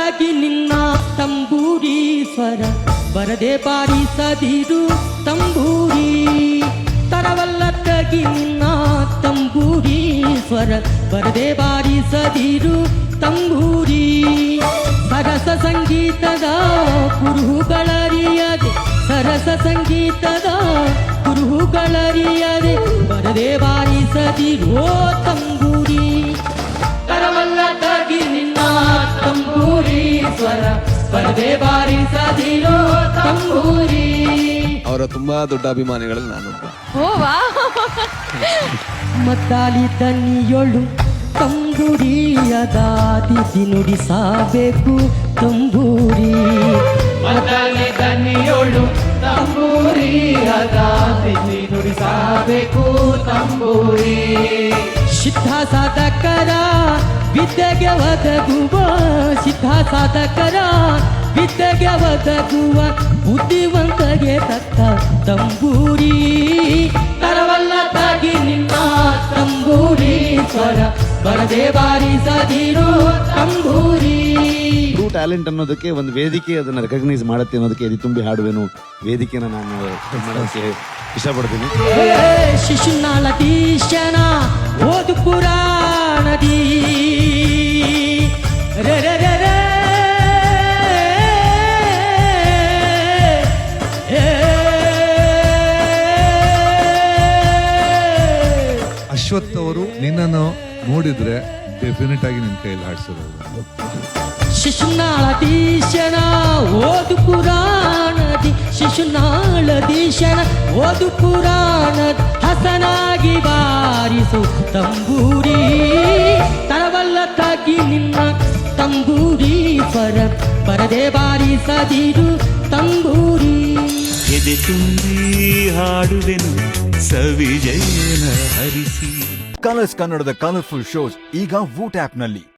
ತಗಿ ನಿನ್ನ ತಂಬೂರಿ ಸ್ವರ ಬರದೆ ಬಾರಿಸದಿರು ತಂಬೂರಿ ತರವಲ್ಲ ತಗಿ ನಿನ್ನ ತಂಬೂರಿ ಸ್ವರ ಬರದೆ ಬಾರಿಸದಿರು ತಂಬೂರಿ ಸರಸ ಸಂಗೀತದ ಕುರುಹುಗಳರಿಯದೆ ಸರಸ ಸಂಗೀತದ ಕುರುಹುಗಳರಿಯದೆ ಬರದೆ ಬಾರಿಸದಿರೋ ತಂಬೂರಿ ತರವಲ್ಲ ತಗಿ ನಿನ್ನ ತಂಬೂರಿ ಸ್ವರ ಬರದೆ ಬಾರಿಸದಿರೋ ತಂಬೂರಿ. ಅವರ ತುಂಬಾ ದೊಡ್ಡ ಅಭಿಮಾನಿಗಳಲ್ಲಿ ನಾನೊಬ್ಬ. ಮದ್ದಾಲಿ ದನಿಯೊಳು ತಂಬೂರಿಯದಾದಿತಿ ನುಡಿಸಬೇಕು ತಂಬೂರಿ ಮದ್ದಾಲಿ ದನಿಯೊಳು ತಂಬೂರಿಯದಾದಿತಿ ನುಡಿಸಬೇಕು ತಂಬೂರಿ. ಸಿದ್ಧ ಸಾಧಕರ ವಿದ್ಯೆಗೆ ಒದಗುವ ಸಿದ್ಧ ಸಾಧಕರ ವಿದ್ಯೆಗೆ ಒದಗುವ ಬುದ್ಧಿವಂತಗೆ ತಕ್ಕ ತಂಬೂರಿ ತರವಲ್ಲ ತಾಗಿ ನಿನ್ನ ತಂಬೂರಿ ಸ್ವರ ಬರದೆ ಬಾರಿಸದಿರೋ ತಂಬೂರಿ. ಟ್ರೂ ಟ್ಯಾಲೆಂಟ್ ಅನ್ನೋದಕ್ಕೆ ಒಂದು ವೇದಿಕೆ ಅದನ್ನ ರೆಕಗ್ನೈಸ್ ಮಾಡುತ್ತೆ ಅನ್ನೋದಕ್ಕೆ ಎದಿ ತುಂಬಿ ಹಾಡುವೆನು ವೇದಿಕೆನ ನಾನು ಮಾಡೋಕ್ಕೆ ಇಷ್ಟಪಡ್ತೀನಿ. ಶಿಶುನಾಳ ದೀಶನ ಓದು ಪುರಾಣದಿ ರೇ ರೇ ರೇ ರೇ ಅಶ್ವಥ್ ಅವರು ನಿನ್ನನ್ನು ನೋಡಿದ್ರೆ ಡೆಫಿನೆಟ್ ಆಗಿ ನಿನ್ನ ಕೈಯಲ್ಲಿ ಹಾಡ್ಸಿರೋದು. ಶಿಶುನಾಳದೀಶನ ಓದು ಪುರಾಣದಿ ಶಿಶುನಾಳದೀಶನ ಓದು ಪುರಾಣದ ಹಸನಾಗಿ ಬಾರಿಸು ತಂಬೂರಿ ತರವಲ್ಲ ತಗಿ ನಿನ್ನ ತಂಬೂರಿ ಸ್ವರ ಬರದೆ ಬಾರಿಸದಿರು ತಂಬೂರಿ. ಎದೆ ತುಂಬಿ ಹಾಡುವೆನು ಸವಿಜಯನ ಹರಿಸಿ. ಕಲರ್ಸ್ ಕನ್ನಡದ ಕಲರ್ಫುಲ್ ಶೋಸ್ ಈಗ ವೂಟ್ ಆಪ್ ನಲ್ಲಿ.